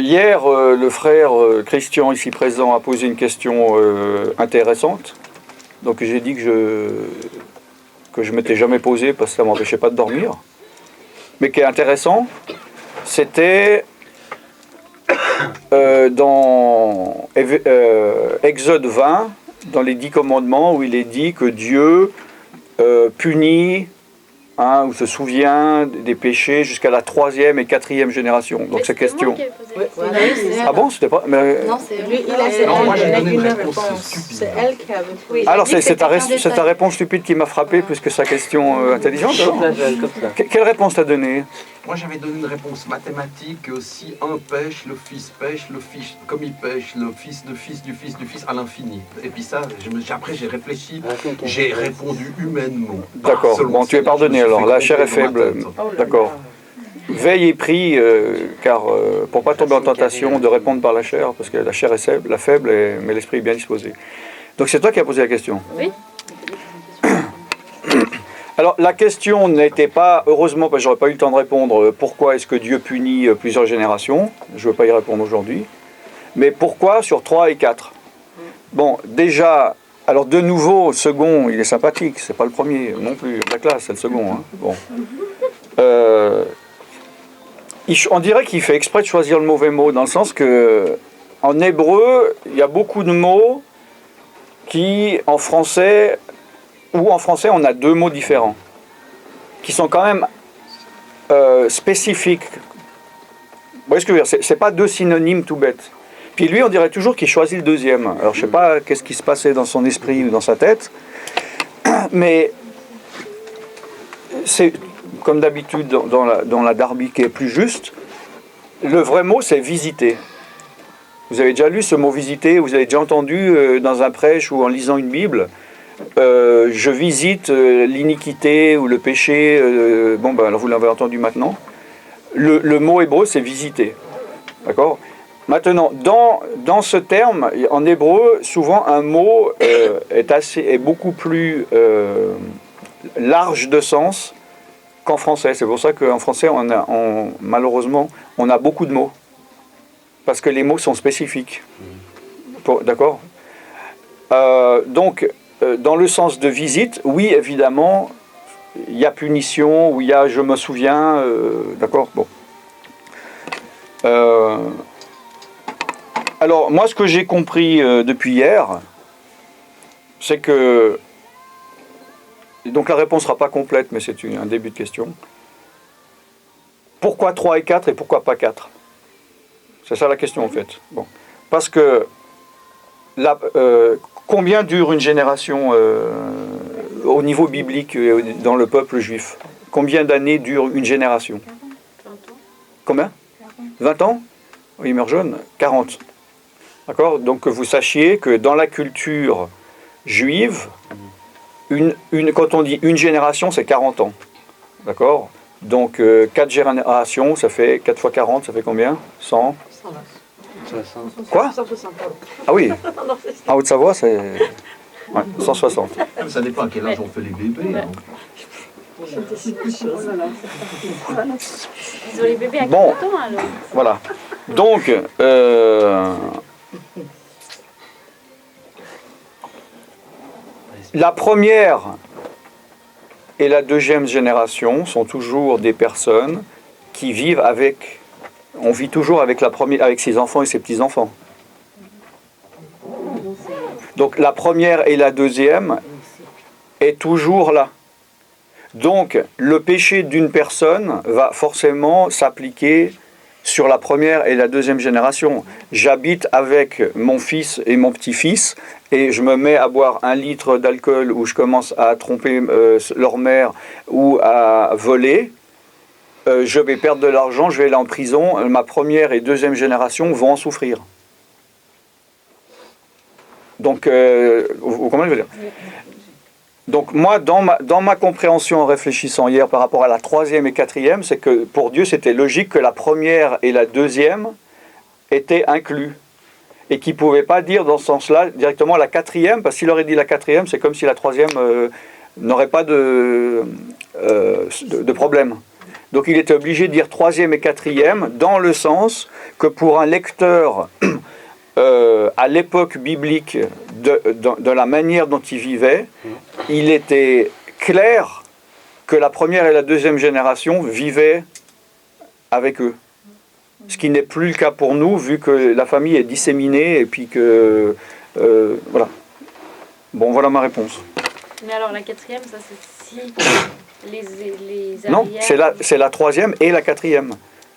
Hier, le frère Christian, ici présent, a posé une question intéressante. Donc j'ai dit que je ne m'étais jamais posé parce que ça ne m'empêchait pas de dormir. Mais qui est intéressant, c'était dans Exode 20, dans les 10 commandements, où il est dit que Dieu punit ou se souvient des péchés jusqu'à la 3e et 4e génération. Donc cette question. Ah bon, c'était pas. Mais... Non, c'est lui. Moi, j'ai donné une réponse. C'est elle qui avait. Oui, alors c'est ta réponse stupide qui m'a frappé plus que sa question intelligente. Quelle réponse t'as donnée? Moi, j'avais donné une réponse mathématique aussi. Un pêche, le fils, comme il pêche, le fils du fils à l'infini. Et puis ça, après j'ai réfléchi, j'ai répondu humainement. D'accord, bon, tu es pardonné alors, la chair est faible. D'accord. Veille et prie, car pour ne pas tomber en tentation de répondre par la chair, parce que la chair est faible, mais l'esprit est bien disposé. Donc c'est toi qui as posé la question. Oui. Alors la question n'était pas, heureusement, parce que j'aurais pas eu le temps de répondre, pourquoi est-ce que Dieu punit plusieurs générations? Je ne veux pas y répondre aujourd'hui. Mais pourquoi sur 3 et 4? Bon, déjà, alors de nouveau, le second, il est sympathique, c'est pas le premier non plus, la classe, c'est le second. Hein. Bon. On dirait qu'il fait exprès de choisir le mauvais mot, dans le sens que en hébreu, il y a beaucoup de mots qui, en français, on a 2 mots différents, qui sont quand même spécifiques. Vous voyez ce que je veux dire? C'est pas 2 synonymes tout bêtes. Puis lui, on dirait toujours qu'il choisit le deuxième. Alors je sais pas qu'est-ce qui se passait dans son esprit ou dans sa tête, mais c'est comme d'habitude dans la Darby qui est plus juste. Le vrai mot, c'est visiter. Vous avez déjà lu ce mot visiter? Vous avez déjà entendu dans un prêche ou en lisant une Bible? Je visite l'iniquité ou le péché. Alors vous l'avez entendu maintenant. Le mot hébreu, c'est visiter. D'accord? Maintenant, dans ce terme, en hébreu, souvent un mot est beaucoup plus large de sens qu'en français. C'est pour ça qu'en français, malheureusement, on a beaucoup de mots. Parce que les mots sont spécifiques. D'accord? Donc, dans le sens de visite, oui, évidemment, il y a punition, ou il y a je me souviens, d'accord? Bon. Alors, moi, ce que j'ai compris depuis hier, c'est que... Donc la réponse ne sera pas complète, mais c'est un début de question. Pourquoi 3 et 4 et pourquoi pas 4? C'est ça la question, en fait. Bon. Parce que... combien dure une génération au niveau biblique dans le peuple juif? Combien d'années dure une génération? 20 ans. Combien? 20 ans? Oui, il meurt jeune. 40. D'accord? Donc que vous sachiez que dans la culture juive, quand on dit une génération, c'est 40 ans. D'accord? Donc 4 générations, ça fait 4 fois 40, ça fait combien? 100? 160. Quoi? 160. Ah oui. En Haute-Savoie, c'est 160. Ça dépend à quel âge on fait les bébés. Hein. Ils ont les bébés à 40 ans alors. Voilà. Donc, la première et la deuxième génération sont toujours des personnes qui vivent avec... On vit toujours avec la première, avec ses enfants et ses petits-enfants. Donc la première et la deuxième est toujours là. Donc le péché d'une personne va forcément s'appliquer sur la première et la deuxième génération. J'habite avec mon fils et mon petit-fils et je me mets à boire 1 litre d'alcool ou je commence à tromper leur mère ou à voler. Je vais perdre de l'argent, je vais aller en prison, ma première et deuxième génération vont en souffrir. Donc, vous comprenez ce que je veux dire? Donc moi, dans ma compréhension en réfléchissant hier par rapport à la 3e et 4e, c'est que pour Dieu, c'était logique que la première et la deuxième étaient inclus. Et qu'il ne pouvait pas dire dans ce sens-là directement la 4e, parce qu'il aurait dit la 4e, c'est comme si la 3e n'aurait pas de problème. Donc il était obligé de dire troisième et quatrième, dans le sens que pour un lecteur à l'époque biblique de la manière dont il vivait, il était clair que la première et la deuxième génération vivaient avec eux. Ce qui n'est plus le cas pour nous, vu que la famille est disséminée et puis que... voilà. Bon, voilà ma réponse. Mais alors la quatrième, ça c'est si les Non, arrières... c'est la troisième et la quatrième.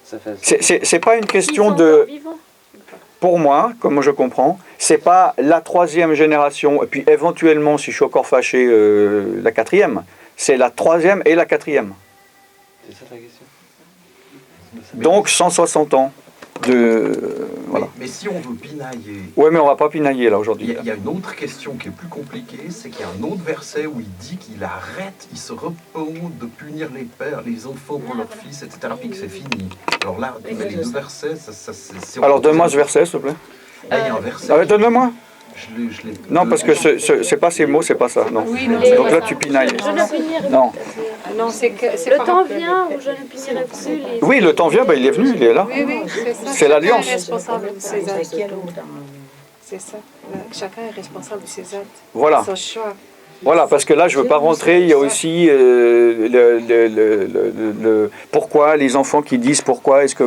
Ça fait C'est pas une question Ils sont de... encore vivants. Pour moi, comme je comprends, c'est pas la troisième génération, et puis éventuellement, si je suis encore fâché, la quatrième. C'est la troisième et la quatrième. C'est ça ta question? Donc 160 ans de... voilà. Mais si on veut pinailler, Ouais, mais on va pas pinailler là aujourd'hui. il y a une autre question qui est plus compliquée, c'est qu'il y a un autre verset où il dit qu'il arrête, il se repent de punir les pères, les enfants pour leurs fils, etc. Puis que c'est fini. Alors là, tu mets les deux versets, c'est... Alors donne-moi ce verset, s'il te plaît. Ah, il y a un verset. Ah, donne-le-moi. Je l'ai- Non, parce que c'est pas ces mots, c'est pas ça. Non. Oui, non, Donc là, tu pinailles. Je ne punirai Non. Non, c'est que c'est Le par temps rapport- vient où je ne punirai plus les... Oui, le temps vient, ben, il est venu, il est là. Oui, oui, c'est ça. C'est l'alliance. Chacun est responsable de ses actes. C'est ça. Chacun est responsable de ses actes. Voilà. Son choix. Voilà, parce que là, je ne veux pas rentrer. Il y a aussi pourquoi les enfants qui disent pourquoi est-ce que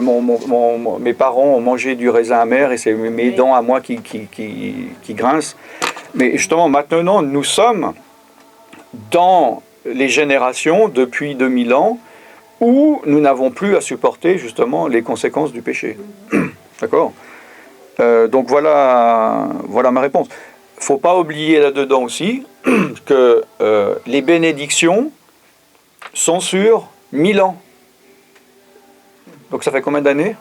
mes parents ont mangé du raisin amer et c'est mes dents à moi qui grincent. Mais justement, maintenant, nous sommes dans les générations depuis 2000 ans où nous n'avons plus à supporter justement les conséquences du péché. D'accord ? Donc voilà ma réponse. Il ne faut pas oublier là-dedans aussi que les bénédictions sont sur 1000 ans. Donc ça fait combien d'années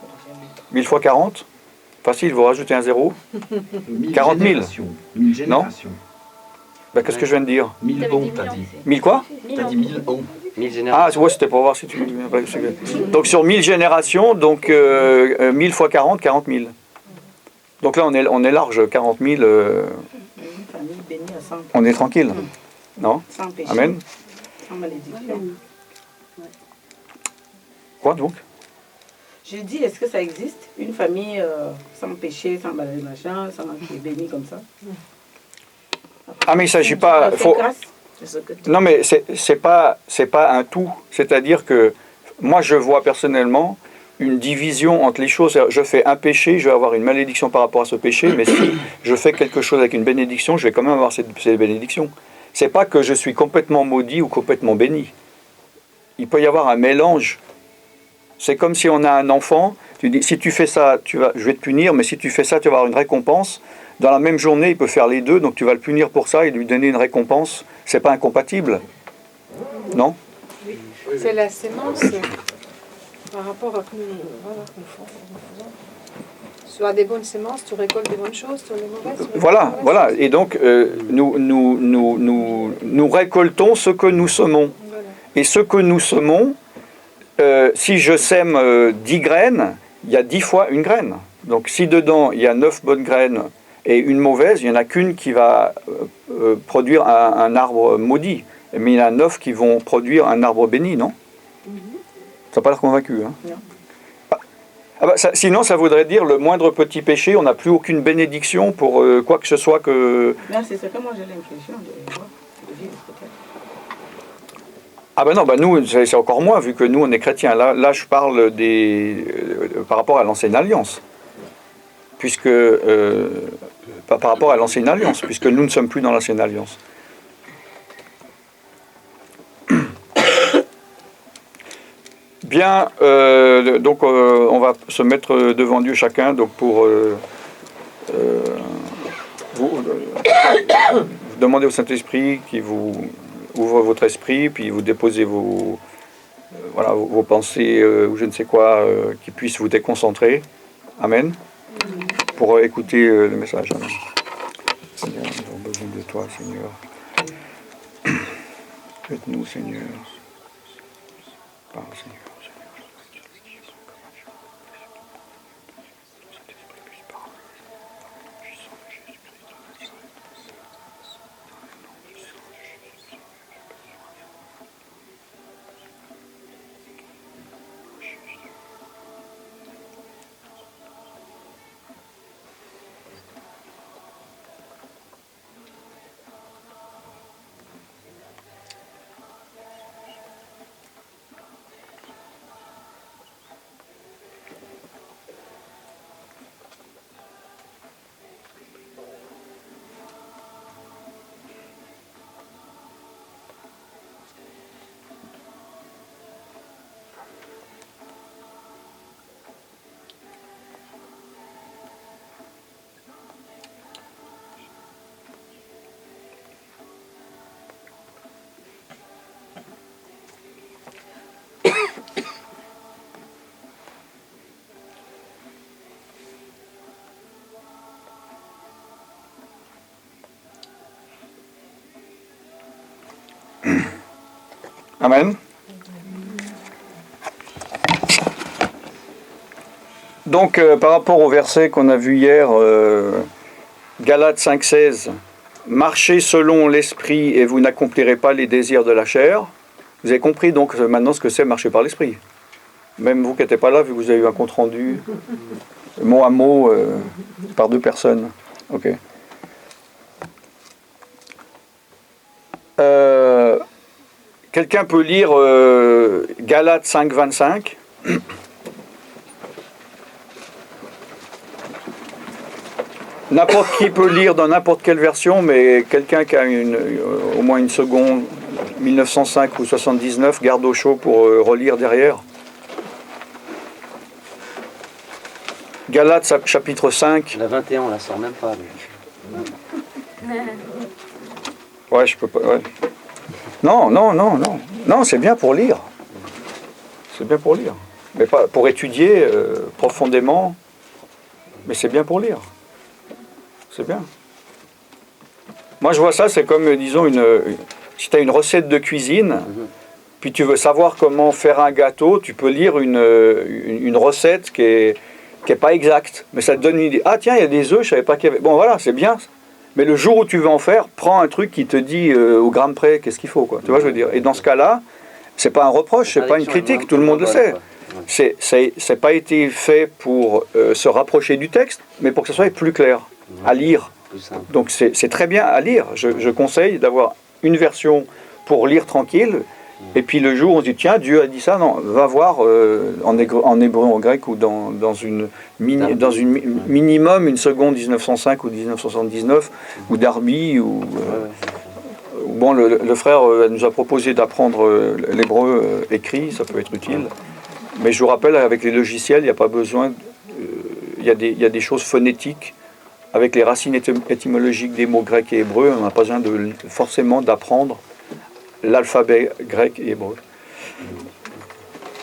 1000 fois 40 Facile, vous rajoutez un zéro. 40 000. 1000 générations. Ben, qu'est-ce que je viens de dire 1000 T'avais ans, dit t'as 1000 dit. ans. 1000 quoi T'as dit 1000 ans. 1000 générations. Ah, ouais, c'était pour voir si tu... Donc sur 1000 générations, donc 1000 fois 40, 40 000. Donc là, on est large, 40 000, Une famille bénie sans, on est tranquille. Non sans péché, Amen. sans malédiction. Quoi donc Je dis, est-ce que ça existe? Une famille sans péché, sans malédiction, sans qui est bénie comme ça? Ah, mais il ne s'agit pas... C'est faut- grâce. C'est ce que tu- Non, mais c'est pas un tout. C'est-à-dire que moi, je vois personnellement une division entre les choses. Je fais un péché, je vais avoir une malédiction par rapport à ce péché, mais si je fais quelque chose avec une bénédiction, je vais quand même avoir cette bénédiction. C'est pas que je suis complètement maudit ou complètement béni. Il peut y avoir un mélange. C'est comme si on a un enfant, tu dis, si tu fais ça, je vais te punir, mais si tu fais ça, tu vas avoir une récompense. Dans la même journée, il peut faire les deux, donc tu vas le punir pour ça et lui donner une récompense. C'est pas incompatible. Non? C'est la sémence par rapport à voilà, tu as des bonnes sémences, tu récoltes des bonnes choses, tu as des mauvaises. tu récoltes Voilà, des mauvaises voilà. choses. Et donc, nous récoltons ce que nous semons. Voilà. Et ce que nous semons, si je sème 10 graines, il y a 10 fois une graine. Donc si dedans, il y a 9 bonnes graines et une mauvaise, il n'y en a qu'une qui va produire un arbre maudit. Mais il y en a 9 qui vont produire un arbre béni, non? Ça n'a pas l'air convaincu. Hein? Non. Ah bah, sinon, ça voudrait dire le moindre petit péché, on n'a plus aucune bénédiction pour quoi que ce soit que... Non, c'est ce que moi j'ai l'impression de voir, de vivre peut-être. Ah ben non, ben nous, c'est encore moins, vu que nous, on est chrétiens. Là je parle par rapport à l'ancienne alliance. Puisque... par rapport à l'ancienne alliance, puisque nous ne sommes plus dans l'ancienne alliance. Bien, donc on va se mettre devant Dieu chacun, donc pour vous demander au Saint-Esprit qui vous ouvre votre esprit, puis vous déposez vos pensées ou je ne sais quoi, qui puissent vous déconcentrer. Amen. Pour écouter le message. Amen. Seigneur, nous avons besoin de toi, Seigneur. Aide-nous, Seigneur. Parle, Seigneur. Amen. Donc, par rapport au verset qu'on a vu hier, Galates 5,16, marchez selon l'esprit et vous n'accomplirez pas les désirs de la chair. Vous avez compris donc maintenant ce que c'est marcher par l'esprit. Même vous qui n'étiez pas là, vu que vous avez eu un compte rendu mot à mot par 2 personnes. Ok. Quelqu'un peut lire Galates 5,25. N'importe qui peut lire dans n'importe quelle version, mais quelqu'un qui a au moins une seconde, 1905 ou 79, garde au chaud pour relire derrière. Galates chapitre 5. La 21, on la sort même pas. Mais... Ouais, je peux pas. Ouais. Non. Non, c'est bien pour lire. C'est bien pour lire. Mais pas pour étudier profondément. Mais c'est bien pour lire. C'est bien. Moi, je vois ça, c'est comme, disons, si tu as une recette de cuisine, puis tu veux savoir comment faire un gâteau, tu peux lire une recette qui est pas exacte. Mais ça te donne une idée. Ah tiens, il y a des œufs, je savais pas qu'il y avait. Bon, voilà, c'est bien. Mais le jour où tu veux en faire, prends un truc qui te dit au gramme près qu'est-ce qu'il faut, quoi. Tu vois, je veux dire. Et dans ce cas-là, c'est pas un reproche, c'est pas une critique, tout le monde le sait. C'est pas été fait pour se rapprocher du texte, mais pour que ce soit plus clair à lire. Donc c'est très bien à lire. Je conseille d'avoir une version pour lire tranquille. Et puis le jour où on se dit tiens, Dieu a dit ça, non, va voir en hébreu, en grec ou dans une minimum une seconde 1905 ou 1979 ou Darby ou bon le frère nous a proposé d'apprendre l'hébreu écrit, ça peut être utile. Mais je vous rappelle, avec les logiciels, il n'y a pas besoin, il y a des choses phonétiques. Avec les racines étymologiques des mots grecs et hébreux, on n'a pas besoin forcément d'apprendre l'alphabet grec et hébreu.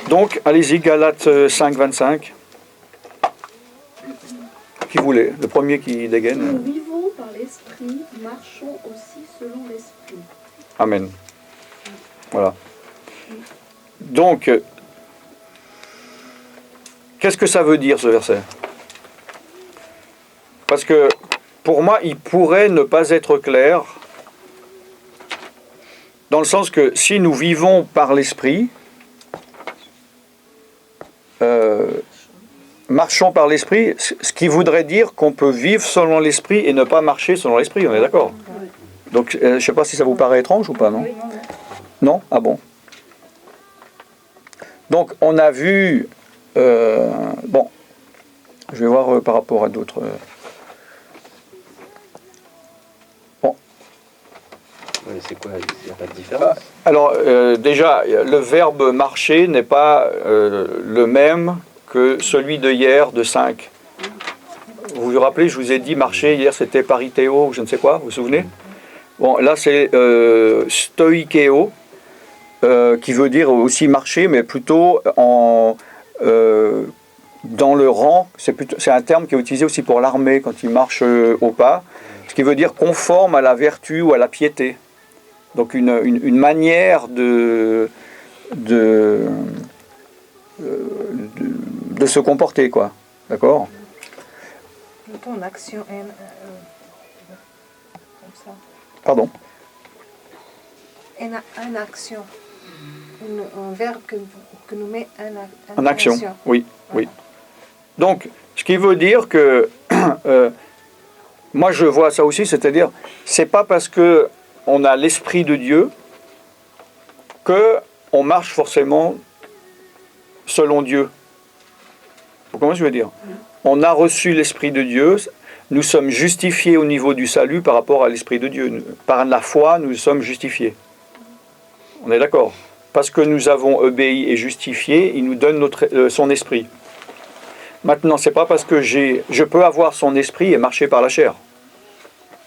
Donc, allez-y, Galates 5,25. Qui voulait? Le premier qui dégaine. Nous vivons par l'esprit, marchons aussi selon l'esprit. Amen. Voilà. Donc, qu'est-ce que ça veut dire ce verset? Parce que, pour moi, il pourrait ne pas être clair, dans le sens que si nous vivons par l'esprit, marchons par l'esprit, ce qui voudrait dire qu'on peut vivre selon l'esprit et ne pas marcher selon l'esprit, on est d'accord? Donc, je ne sais pas si ça vous paraît étrange ou pas, non? Non? Ah bon? Donc, on a vu... bon, je vais voir par rapport à d'autres... C'est quoi? Il n'y a pas de différence? Alors, déjà, le verbe marcher n'est pas le même que celui de hier, de 5. Vous vous rappelez, je vous ai dit marcher, hier c'était paritéo, je ne sais quoi, vous vous souvenez? Bon, là c'est stoikeo, qui veut dire aussi marcher, mais plutôt dans le rang. C'est un terme qui est utilisé aussi pour l'armée, quand ils marchent au pas, ce qui veut dire conforme à la vertu ou à la piété. Donc une manière de se comporter, quoi. D'accord? Plutôt une action, comme ça. Pardon? Une action. Un verbe que nous met en action. Oui, oui. Donc, ce qui veut dire que moi je vois ça aussi, c'est-à-dire, c'est pas parce que on a l'Esprit de Dieu qu'on marche forcément selon Dieu. Vous comprenez ce que je veux dire? On a reçu l'Esprit de Dieu, nous sommes justifiés au niveau du salut par rapport à l'Esprit de Dieu. Par la foi, nous sommes justifiés. On est d'accord? Parce que nous avons obéi et justifié, il nous donne son Esprit. Maintenant, ce n'est pas parce que je peux avoir son Esprit et marcher par la chair.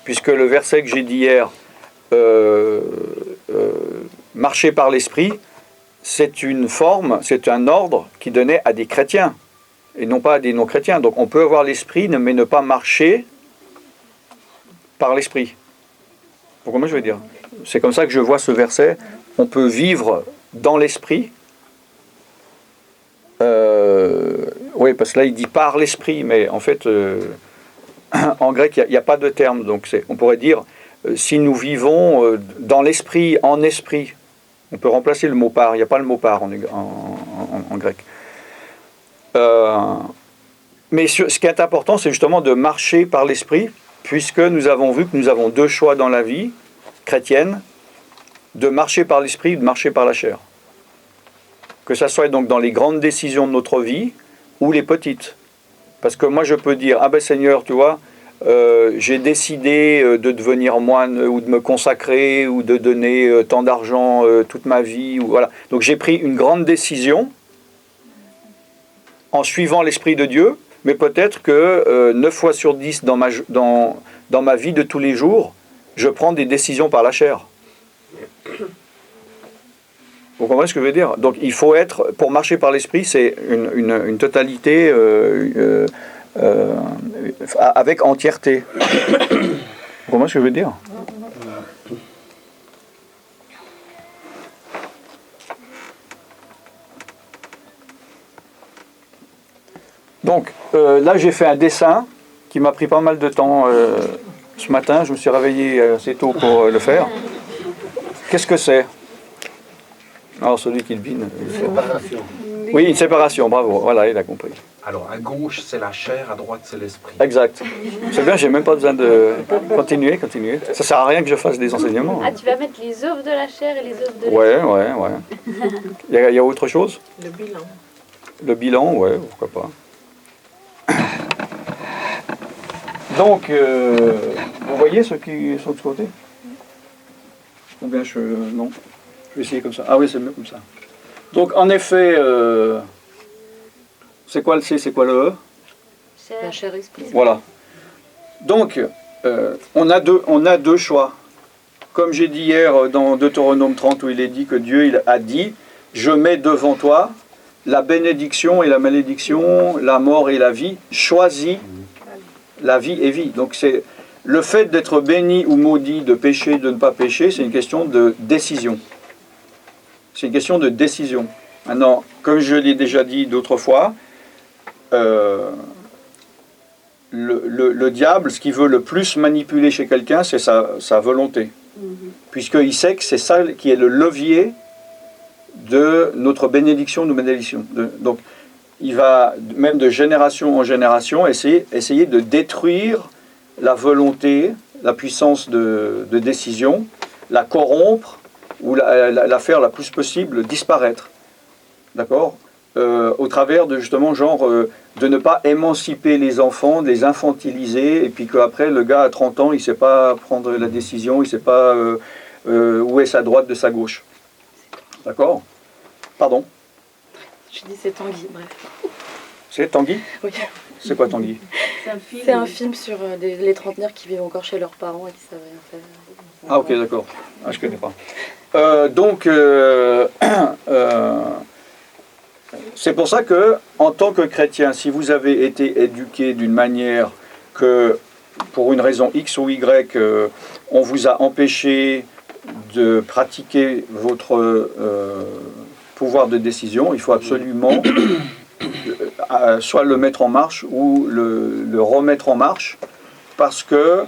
Puisque le verset que j'ai dit hier, marcher par l'esprit, c'est une forme, c'est un ordre qui donnait à des chrétiens et non pas à des non-chrétiens. Donc on peut avoir l'esprit mais ne pas marcher par l'esprit. Vous comprenez ce que je veux dire? C'est comme ça que je vois ce verset. On peut vivre dans l'esprit. Oui, parce que là il dit par l'esprit, mais en fait en grec il n'y a pas de terme, donc on pourrait dire si nous vivons dans l'esprit, en esprit. On peut remplacer le mot par, il n'y a pas le mot par en grec. Mais ce qui est important, c'est justement de marcher par l'esprit, puisque nous avons vu que nous avons deux choix dans la vie chrétienne, de marcher par l'esprit ou de marcher par la chair. Que ça soit donc dans les grandes décisions de notre vie ou les petites. Parce que moi je peux dire, ah ben Seigneur, tu vois, j'ai décidé de devenir moine ou de me consacrer ou de donner tant d'argent toute ma vie. Ou, voilà. Donc j'ai pris une grande décision en suivant l'Esprit de Dieu, mais peut-être que 9 fois sur 10 dans ma vie de tous les jours, je prends des décisions par la chair. Vous comprenez ce que je veux dire? Donc il faut être, pour marcher par l'Esprit, c'est une totalité avec entièreté. Vous comprenez ce que je veux dire? Donc là j'ai fait un dessin qui m'a pris pas mal de temps ce matin. Je me suis réveillé assez tôt pour le faire. Qu'est-ce que c'est? Alors celui qui devine. Séparation. Oui, une séparation, bravo. Voilà, il a compris. Alors à gauche c'est la chair, à droite c'est l'esprit. Exact. C'est bien, j'ai même pas besoin de continuer. Ça sert à rien que je fasse des enseignements. Ah, tu vas mettre les œuvres de la chair et les œuvres de l'esprit. Ouais. Il y a autre chose? Le bilan. Le bilan, ouais, pourquoi pas. Donc, vous voyez ceux qui sont de ce côté? Ou bien non. Je vais essayer comme ça. Ah oui, c'est mieux comme ça. Donc, en effet, c'est quoi le C, c'est quoi le E? La chair esprit. Voilà. Donc, on a deux choix. Comme j'ai dit hier dans Deutéronome 30, où il est dit que Dieu a dit « Je mets devant toi la bénédiction et la malédiction, la mort et la vie. Choisis la vie et vie. » Donc, c'est le fait d'être béni ou maudit, de pécher, de ne pas pécher, c'est une question de décision. C'est une question de décision. Maintenant, comme je l'ai déjà dit d'autres fois, le diable, ce qu'il veut le plus manipuler chez quelqu'un, c'est sa volonté. Puisqu'il sait que c'est ça qui est le levier de notre bénédiction, de nos malédictions. Donc, il va, même de génération en génération, essayer de détruire la volonté, la puissance de décision, la corrompre, ou la faire la plus possible disparaître. D'accord? Au travers de justement de ne pas émanciper les enfants, de les infantiliser, et puis qu'après le gars à 30 ans, il ne sait pas prendre la décision, il ne sait pas où est sa droite de sa gauche. D'accord? Pardon? Je dis c'est Tanguy, bref. C'est Tanguy? Oui. C'est quoi Tanguy? C'est un film sur les trentenaires qui vivent encore chez leurs parents et qui savent rien faire. Ah ok, d'accord. Ah, je ne connais pas. C'est pour ça que, en tant que chrétien, si vous avez été éduqué d'une manière que, pour une raison X ou Y, on vous a empêché de pratiquer votre pouvoir de décision, il faut absolument soit le mettre en marche ou le remettre en marche, parce que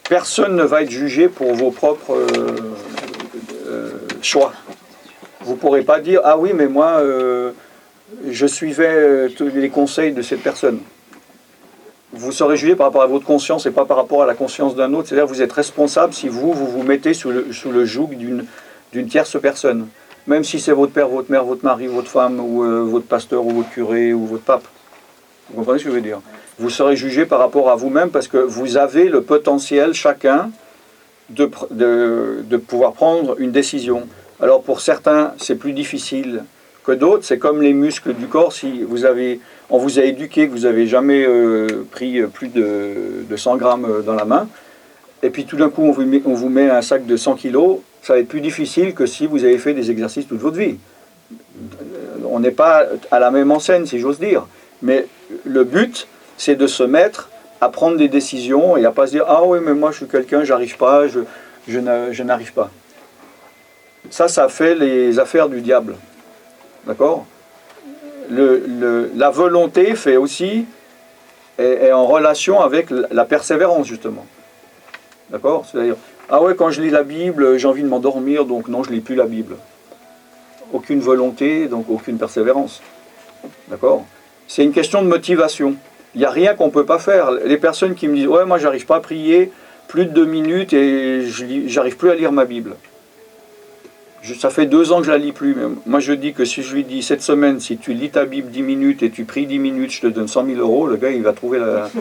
personne ne va être jugé pour vos propres choix. Vous ne pourrez pas dire « Ah oui, mais moi, je suivais tous les conseils de cette personne ». Vous serez jugé par rapport à votre conscience et pas par rapport à la conscience d'un autre. C'est-à-dire que vous êtes responsable si vous vous mettez sous le joug d'une tierce personne. Même si c'est votre père, votre mère, votre mari, votre femme, ou votre pasteur, ou votre curé, ou votre pape. Vous comprenez ce que je veux dire? Vous serez jugé par rapport à vous-même parce que vous avez le potentiel, chacun, de pouvoir prendre une décision. Alors pour certains, c'est plus difficile que d'autres. C'est comme les muscles du corps. Si on vous a éduqué, que vous n'avez jamais pris plus de 100 grammes dans la main, et puis tout d'un coup on vous met un sac de 100 kilos, ça va être plus difficile que si vous avez fait des exercices toute votre vie. On n'est pas à la même enseigne, si j'ose dire. Mais le but, c'est de se mettre à prendre des décisions et à ne pas se dire « Ah oui, mais moi je suis quelqu'un, j'arrive pas, je n'arrive pas ». Ça fait les affaires du diable. D'accord? La volonté fait aussi, est en relation avec la persévérance, justement. D'accord? C'est-à-dire, ah ouais, quand je lis la Bible, j'ai envie de m'endormir, donc non, je ne lis plus la Bible. Aucune volonté, donc aucune persévérance. D'accord? C'est une question de motivation. Il n'y a rien qu'on ne peut pas faire. Les personnes qui me disent, ouais, moi, j'arrive pas à prier plus de 2 minutes et j'arrive plus à lire ma Bible. Ça fait 2 ans que je la lis plus. Mais moi, je dis que si je lui dis, cette semaine, si tu lis ta Bible 10 minutes et tu pries 10 minutes, je te donne 100 000 euros, le gars, il va trouver la...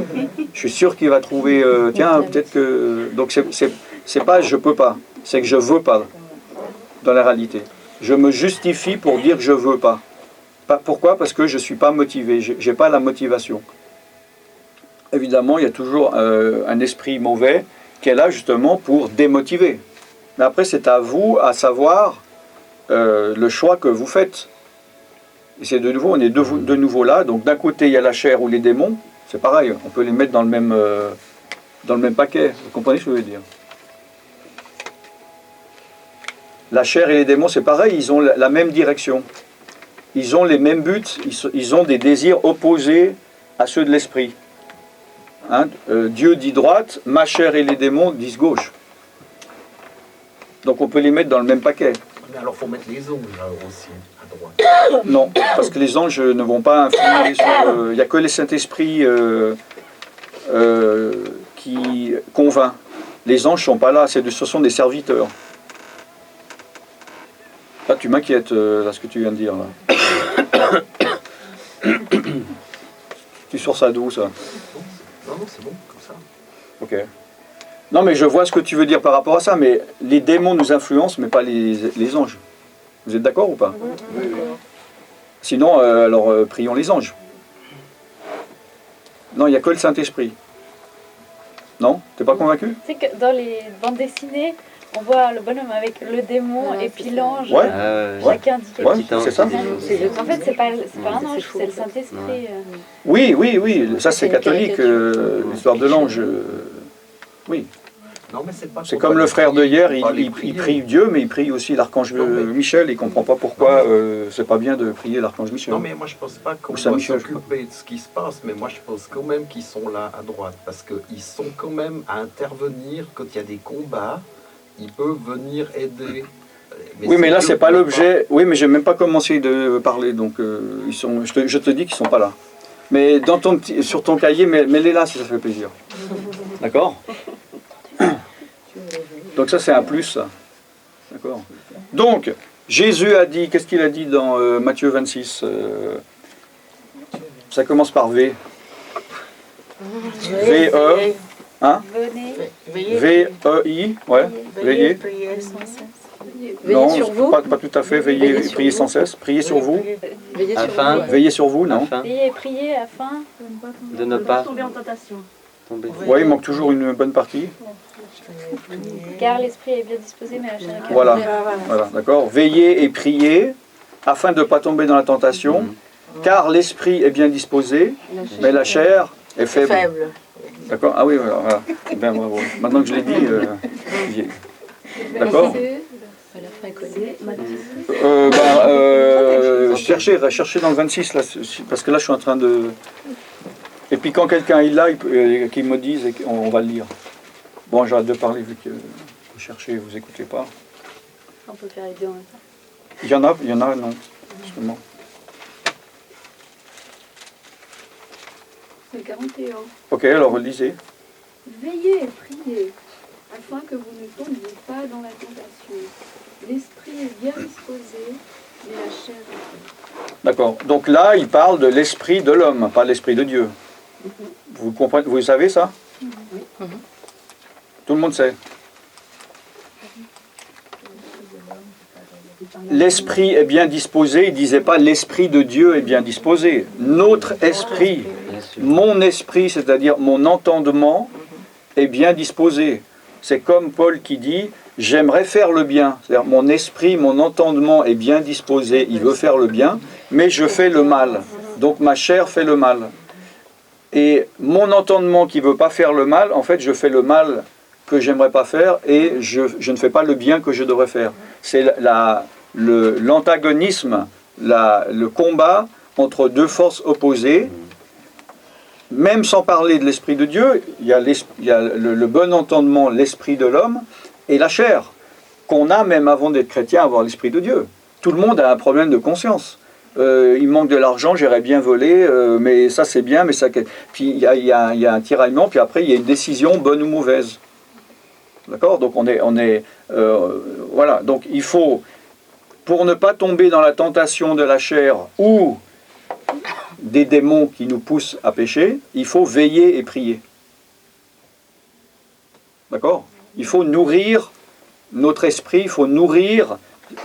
Je suis sûr qu'il va trouver, tiens, peut-être que... Donc, c'est pas je peux pas, c'est que je veux pas, dans la réalité. Je me justifie pour dire que je veux pas. Pourquoi? Parce que je ne suis pas motivé, je n'ai pas la motivation. Évidemment, il y a toujours un esprit mauvais qui est là justement pour démotiver. Mais après, c'est à vous à savoir le choix que vous faites. Et c'est de nouveau, on est de nouveau là. Donc d'un côté, il y a la chair ou les démons. C'est pareil, on peut les mettre dans le même paquet. Vous comprenez ce que je veux dire? La chair et les démons, c'est pareil, ils ont la même direction. Ils ont les mêmes buts, ils ont des désirs opposés à ceux de l'esprit. Hein? Dieu dit droite, ma chair et les démons disent gauche. Donc on peut les mettre dans le même paquet. Mais alors il faut mettre les anges là aussi, à droite. Non, parce que les anges ne vont pas influer sur... Il n'y a que les Saint-Esprit qui convainc. Les anges ne sont pas là, ce sont des serviteurs. Là, tu m'inquiètes, là, ce que tu viens de dire. Là. Tu sors ça d'où, ça? Non, c'est bon, comme ça. Ok. Non, mais je vois ce que tu veux dire par rapport à ça, mais les démons nous influencent, mais pas les anges. Vous êtes d'accord ou pas? Oui. Sinon, alors, prions les anges. Non, il n'y a que le Saint-Esprit. Non? T'es pas convaincu? Tu sais que dans les bandes dessinées, on voit le bonhomme avec le démon et puis l'ange. Ouais. Chacun dit quelque Ouais, chose. c'est ça. En fait, c'est pas un ange, c'est le Saint-Esprit. Oui, ça c'est catholique, l'histoire de l'ange. Oui. Non, mais c'est pas C'est comme le frère de hier, il prier. prie Dieu, mais il prie aussi l'archange Michel, il ne comprend pas pourquoi c'est pas bien de prier l'archange Michel. Non, mais moi je pense pas qu'on Ou Saint doit Michel, je s'occuper de ce qui se passe, mais moi je pense quand même qu'ils sont là à droite, parce qu'ils sont quand même à intervenir quand il y a des combats, ils peuvent venir aider. Oui, mais là Dieu c'est pas qui va l'objet. Oui, mais j'ai même pas commencé de parler, donc ils sont. Je te dis qu'ils sont pas là. Mais sur ton cahier, mets-les là si ça fait plaisir. D'accord? Donc ça c'est un plus, ça. D'accord. Donc Jésus a dit, qu'est-ce qu'il a dit dans Matthieu 26 ça commence par V. V-E. Hein? Venez. V-E-I. Ouais. Veillez. Non, Veillez sur vous. pas tout à fait. Veillez, Veillez sur priez vous. sans cesse. Priez sur vous. Veillez sur Afin vous. Veillez sur vous, non? afin Priez et priez afin de ne pas tomber en tentation. tomber. Oui, il manque toujours une bonne partie. Car l'esprit est bien disposé, mais la chair est carnée. Voilà, voilà, d'accord. Veillez et priez afin de ne pas tomber dans la tentation, car l'esprit est bien disposé, mais la chair est faible. D'accord? Ah oui, voilà. Ben, bravo. Maintenant que je l'ai dit, j'y ai. D'accord? Cherchez dans le 26, là, parce que là, je suis en train de... Et puis quand quelqu'un est là, qu'il me dise, et on va le lire. Bon, j'arrête de parler vu que vous cherchez, vous écoutez pas. On peut faire les deux en même temps. Il y en a, non, justement. C'est 41. Ok, alors lisez. Veillez et priez, afin que vous ne tombiez pas dans la tentation. L'esprit est bien disposé, mais la chair est faible. D'accord. Donc là, il parle de l'esprit de l'homme, pas l'esprit de Dieu. Vous comprenez, vous savez ça? Tout le monde sait. L'esprit est bien disposé, il ne disait pas l'esprit de Dieu est bien disposé. Notre esprit, mon esprit, c'est-à-dire mon entendement, est bien disposé. C'est comme Paul qui dit, j'aimerais faire le bien. C'est-à-dire mon esprit, mon entendement est bien disposé, il veut faire le bien, mais je fais le mal. Donc ma chair fait le mal. Et mon entendement qui ne veut pas faire le mal, en fait, je fais le mal que j'aimerais pas faire et je ne fais pas le bien que je devrais faire. C'est l'antagonisme, le combat entre deux forces opposées. Même sans parler de l'Esprit de Dieu, il y a le bon entendement, l'Esprit de l'homme et la chair, qu'on a même avant d'être chrétien, avoir l'Esprit de Dieu. Tout le monde a un problème de conscience. Il manque de l'argent, j'irais bien voler, mais ça c'est bien, mais ça... Puis il y a un tiraillement, puis après il y a une décision bonne ou mauvaise. D'accord? Donc voilà, donc il faut, pour ne pas tomber dans la tentation de la chair ou des démons qui nous poussent à pécher, il faut veiller et prier. D'accord? Il faut nourrir notre esprit, il faut nourrir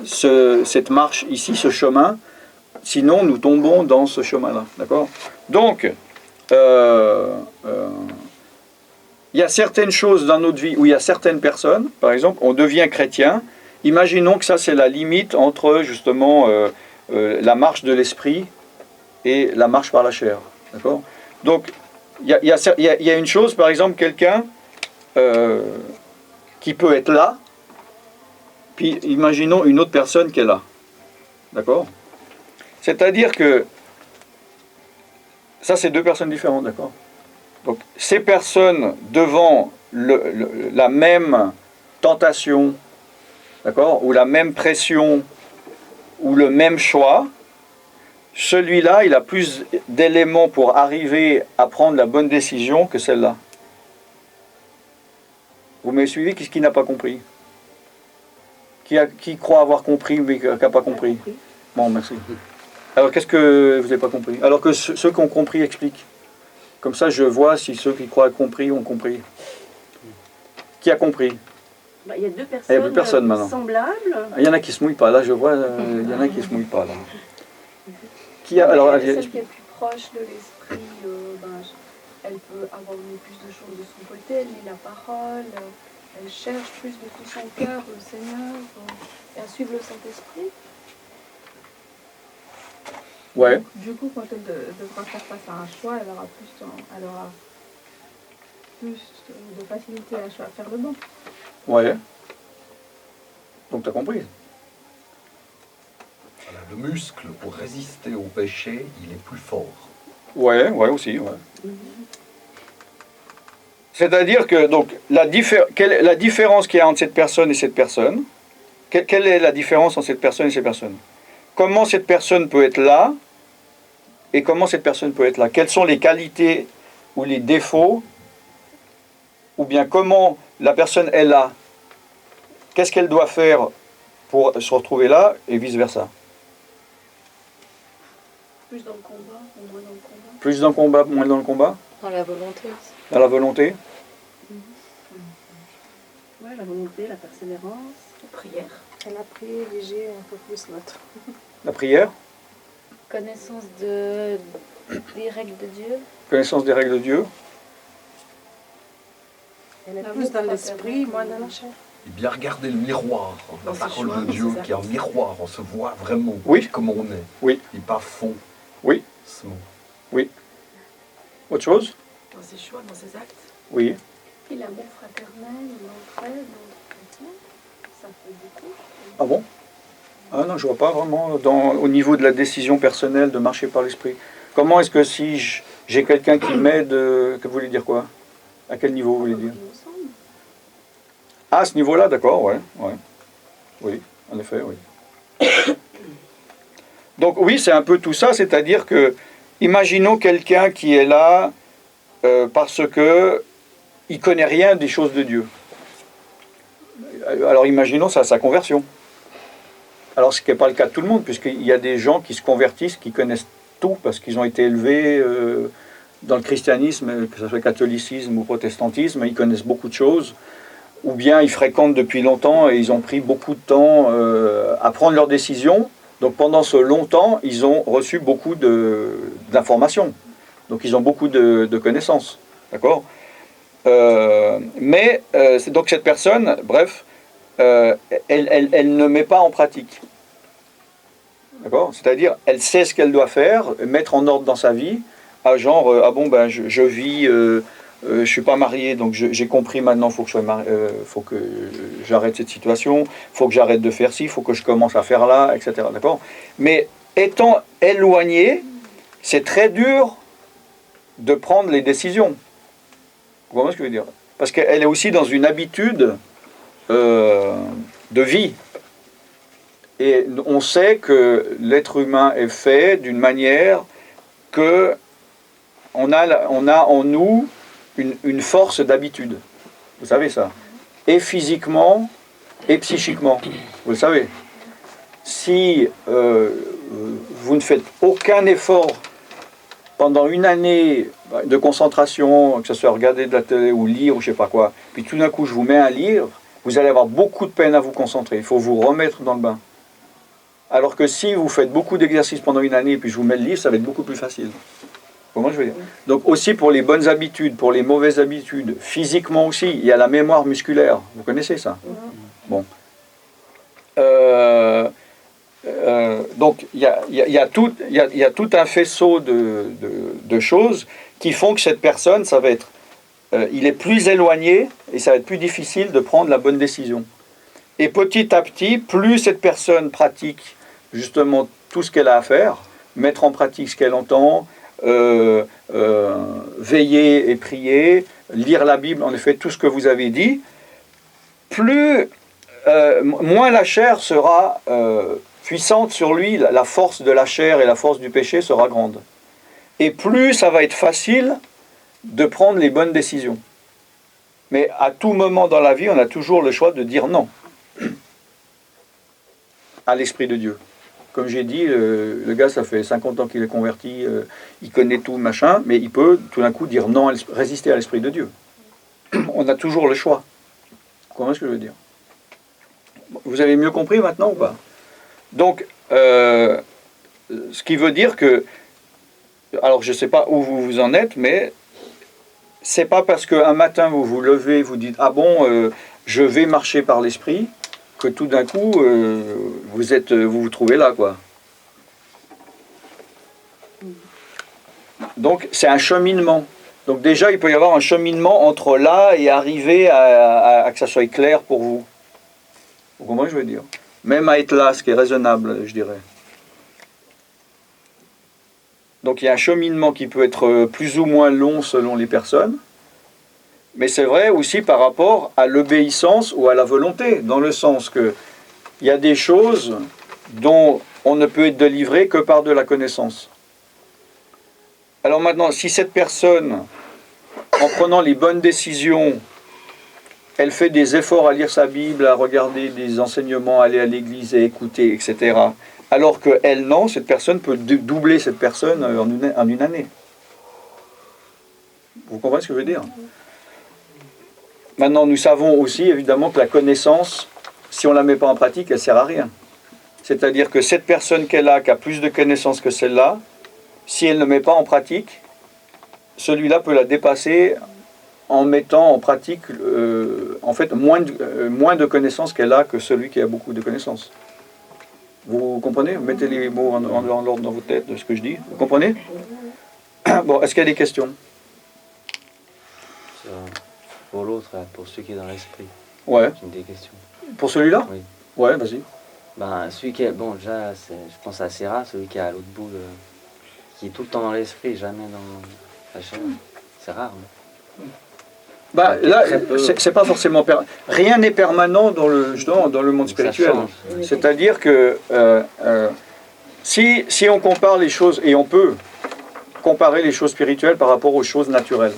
cette marche ici, ce chemin, sinon nous tombons dans ce chemin-là. D'accord? Donc, il y a certaines choses dans notre vie où il y a certaines personnes, par exemple, on devient chrétien, imaginons que ça c'est la limite entre justement la marche de l'esprit et la marche par la chair. D'accord? Donc, il y a une chose, par exemple, quelqu'un qui peut être là, puis imaginons une autre personne qui est là. D'accord? C'est-à-dire que ça, c'est deux personnes différentes, d'accord? Donc, ces personnes devant la même tentation, d'accord, ou la même pression, ou le même choix, celui-là, il a plus d'éléments pour arriver à prendre la bonne décision que celle-là. Vous m'avez suivi? Qu'est-ce qu'il n'a pas compris? Qui croit avoir compris mais qui n'a pas compris? Bon, merci. Alors, qu'est-ce que vous n'avez pas compris? Alors que ceux qui ont compris expliquent. Comme ça, je vois si ceux qui croient compris ont compris. Qui a compris? Il y a deux Il y a plus personne, maintenant. semblables. Il y en a qui ne se mouillent pas. Là, je vois, il y en a qui ne se mouillent pas. Là. Qui a, alors, Celle qui est plus proche de l'esprit, elle peut avoir mis plus de choses de son côté, elle lit la parole, elle cherche plus de tout son cœur le Seigneur, et à suivre le Saint-Esprit. ouais. Du coup, quand elle devra faire face à un choix, elle aura plus de facilité à faire le bon. Ouais. Donc, tu as compris. Voilà, le muscle, pour résister au péché, il est plus fort. Ouais, aussi, ouais. C'est-à-dire que, donc, la différence qu'il y a entre cette personne et cette personne, quelle est la différence entre cette personne et cette personne? Comment cette personne peut être là et comment cette personne peut être là? Quelles sont les qualités ou les défauts? Ou bien comment la personne est là? Qu'est-ce qu'elle doit faire pour se retrouver là et vice-versa? Plus dans le combat ou moins dans le combat? Plus dans le combat, moins dans le combat? Dans la volonté aussi. Dans la volonté? Ouais, la volonté, la persévérance, la prière. Elle a privilégié un peu plus l'autre. La prière? Connaissance des règles de Dieu. Connaissance des règles de Dieu? Elle est plus dans l'esprit, moins dans la chair. Et bien regarder le miroir, la parole de Dieu qui est un miroir, on se voit vraiment comment on est. Oui. Et pas faux. Oui. Oui. Autre chose? Dans ses choix, dans ses actes. Oui. Et l'amour fraternel, l'entraide, ça fait beaucoup. Ah bon? Ah non, je vois pas vraiment au niveau de la décision personnelle de marcher par l'esprit. Comment est-ce que si j'ai quelqu'un qui m'aide, que vous voulez dire quoi? À quel niveau vous voulez dire? Ah, à ce niveau-là, d'accord, ouais. Oui, en effet, oui. Donc oui, c'est un peu tout ça, c'est-à-dire que, imaginons quelqu'un qui est là parce que il connaît rien des choses de Dieu. Alors imaginons ça, sa conversion. Alors ce qui n'est pas le cas de tout le monde, puisqu'il y a des gens qui se convertissent, qui connaissent tout, parce qu'ils ont été élevés dans le christianisme, que ce soit catholicisme ou protestantisme, ils connaissent beaucoup de choses, ou bien ils fréquentent depuis longtemps et ils ont pris beaucoup de temps à prendre leurs décisions. Donc pendant ce long temps, ils ont reçu beaucoup d'informations. Donc ils ont beaucoup de connaissances. D'accord? Mais donc cette personne, bref, elle ne met pas en pratique. D'accord? C'est-à-dire, elle sait ce qu'elle doit faire, mettre en ordre dans sa vie, à genre, je vis je suis pas marié, donc j'ai compris maintenant, faut que j'arrête cette situation, faut que j'arrête de faire ci, faut que je commence à faire là, etc. D'accord? Mais étant éloigné, c'est très dur de prendre les décisions. Vous comprenez ce que je veux dire? Parce qu'elle est aussi dans une habitude de vie. Et on sait que l'être humain est fait d'une manière que on a en nous une force d'habitude. Vous savez ça. Et physiquement et psychiquement. Vous le savez. Si vous ne faites aucun effort pendant une année de concentration, que ce soit regarder de la télé ou lire ou je ne sais pas quoi, puis tout d'un coup je vous mets un livre, vous allez avoir beaucoup de peine à vous concentrer. Il faut vous remettre dans le bain. Alors que si vous faites beaucoup d'exercices pendant une année et puis je vous mets le livre, ça va être beaucoup plus facile. Comment je veux dire? Donc aussi pour les bonnes habitudes, pour les mauvaises habitudes, physiquement aussi, il y a la mémoire musculaire. Vous connaissez ça? Bon. Donc il y a tout un faisceau de choses qui font que cette personne, ça va être, il est plus éloigné et ça va être plus difficile de prendre la bonne décision. Et petit à petit, plus cette personne pratique justement tout ce qu'elle a à faire, mettre en pratique ce qu'elle entend, veiller et prier, lire la Bible, en effet tout ce que vous avez dit, moins la chair sera puissante sur lui, la force de la chair et la force du péché sera grande. Et plus ça va être facile de prendre les bonnes décisions. Mais à tout moment dans la vie, on a toujours le choix de dire non à l'Esprit de Dieu. Comme j'ai dit, le gars, ça fait 50 ans qu'il est converti, il connaît tout, machin, mais il peut tout d'un coup dire non, résister à l'Esprit de Dieu. On a toujours le choix. Comment est-ce que je veux dire? Vous avez mieux compris maintenant ou pas? Donc, ce qui veut dire que, alors je ne sais pas où vous en êtes, mais c'est pas parce qu'un matin vous vous levez, vous dites ah bon, je vais marcher par l'esprit, que tout d'un coup vous trouvez là, quoi. Donc c'est un cheminement. Donc déjà il peut y avoir un cheminement entre là et arriver à que ça soit clair pour vous. Vous comprenez ce que je veux dire? Même à être là, ce qui est raisonnable, je dirais. Donc il y a un cheminement qui peut être plus ou moins long selon les personnes, mais c'est vrai aussi par rapport à l'obéissance ou à la volonté, dans le sens que il y a des choses dont on ne peut être délivré que par de la connaissance. Alors maintenant, si cette personne, en prenant les bonnes décisions, elle fait des efforts à lire sa Bible, à regarder des enseignements, aller à l'église et écouter, etc., alors qu'elle, non, cette personne peut doubler cette personne en une année. Vous comprenez ce que je veux dire? Maintenant, nous savons aussi, évidemment, que la connaissance, si on ne la met pas en pratique, elle ne sert à rien. C'est-à-dire que cette personne qu'elle a, qui a plus de connaissances que celle-là, si elle ne met pas en pratique, celui-là peut la dépasser en mettant en pratique, en fait, moins de connaissances qu'elle a que celui qui a beaucoup de connaissances. Vous comprenez? Mettez les mots en ordre dans vos têtes de ce que je dis. Vous comprenez? Bon, est-ce qu'il y a des questions? Pour l'autre, pour celui qui est dans l'esprit. Ouais. J'ai des questions. Pour celui-là? Oui. Ouais, vas-y. Ben, celui qui est, bon, déjà, je pense que c'est assez rare, celui qui est à l'autre bout, qui est tout le temps dans l'esprit, jamais dans la chair. C'est rare. Mais... Bah, là, c'est pas forcément... Rien n'est permanent dans le monde spirituel. C'est-à-dire que si on compare les choses, et on peut comparer les choses spirituelles par rapport aux choses naturelles.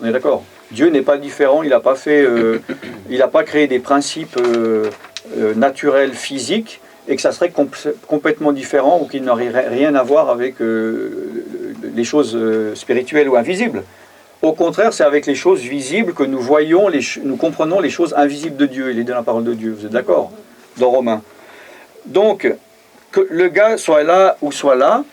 On est d'accord? Dieu n'est pas différent, il n'a pas fait, il n'a pas créé des principes naturels physiques et que ça serait complètement différent ou qu'il n'aurait rien à voir avec les choses spirituelles ou invisibles. Au contraire, c'est avec les choses visibles que nous voyons, nous comprenons les choses invisibles de Dieu. Il est dans la parole de Dieu, vous êtes d'accord? Dans Romains. Donc, que le gars soit là ou soit là,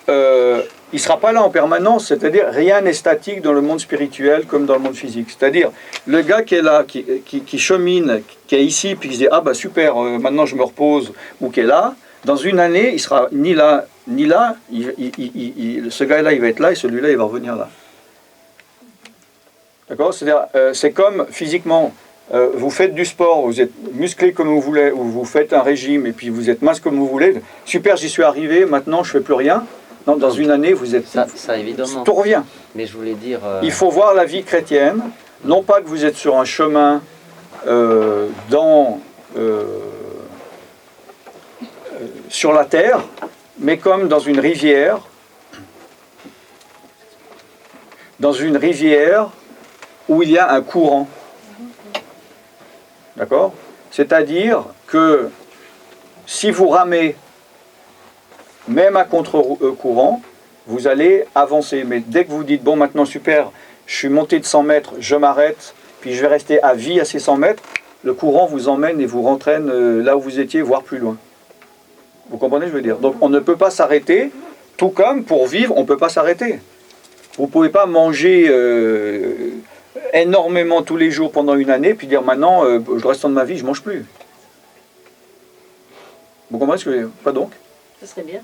il ne sera pas là en permanence, c'est-à-dire rien n'est statique dans le monde spirituel comme dans le monde physique. C'est-à-dire, le gars qui est là, qui chemine, qui est ici, puis qui se dit « Ah bah super, maintenant je me repose », ou qui est là, dans une année, il sera ni là, ni là, ce gars-là, il va être là, et celui-là, il va revenir là. D'accord? C'est-à-dire, c'est comme physiquement, vous faites du sport, vous êtes musclé comme vous voulez, ou vous faites un régime et puis vous êtes mince comme vous voulez. Super, j'y suis arrivé, maintenant je ne fais plus rien. Non, dans une année, vous êtes... Ça évidemment. Tout revient. Mais je voulais dire... Il faut voir la vie chrétienne, non pas que vous êtes sur un chemin sur la terre, mais comme dans une rivière où il y a un courant. D'accord? C'est-à-dire que si vous ramez, même à contre-courant, vous allez avancer. Mais dès que vous dites, bon, maintenant, super, je suis monté de 100 mètres, je m'arrête, puis je vais rester à vie à ces 100 mètres, le courant vous emmène et vous rentraîne là où vous étiez, voire plus loin. Vous comprenez ce que je veux dire? Donc on ne peut pas s'arrêter, tout comme pour vivre, on ne peut pas s'arrêter. Vous ne pouvez pas manger énormément tous les jours pendant une année, puis dire maintenant, le restant de ma vie, je ne mange plus. Vous comprenez ce que je veux dire? Pas donc? Ça serait bien.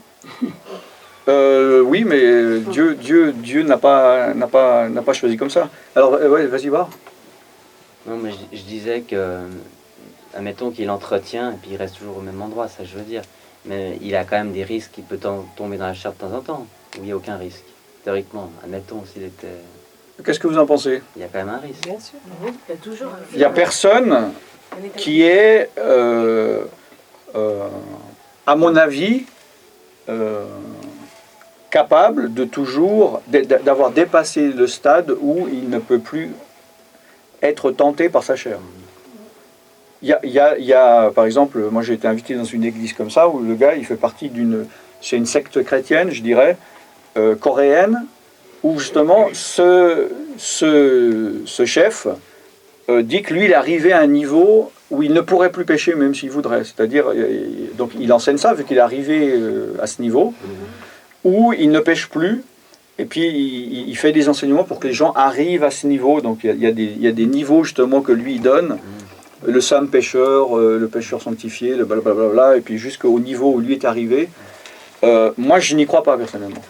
Oui, mais Dieu n'a pas choisi comme ça. Alors, ouais, vas-y voir. Non, mais je disais que, admettons qu'il entretient, et puis il reste toujours au même endroit, ça je veux dire. Mais il a quand même des risques, il peut tomber dans la chair de temps en temps, où il n'y a aucun risque. Théoriquement, admettons s'il était... Qu'est-ce que vous en pensez? Il y a quand même un risque. Bien sûr. Oui, il y a toujours un Il n'y a personne qui est, à mon avis, capable de toujours, d'avoir dépassé le stade où il ne peut plus être tenté par sa chair. Il y a, par exemple, moi j'ai été invité dans une église comme ça, où le gars, il fait partie c'est une secte chrétienne, je dirais, coréenne, où justement ce chef dit que lui, il est arrivé à un niveau où il ne pourrait plus pécher même s'il voudrait. C'est-à-dire, donc il enseigne ça, vu qu'il est arrivé à ce niveau, où il ne pêche plus, et puis il fait des enseignements pour que les gens arrivent à ce niveau. Donc il y a des niveaux justement que lui donne, le saint pécheur, le pécheur sanctifié, le blablabla, et puis jusqu'au niveau où lui est arrivé. Moi, je n'y crois pas personnellement.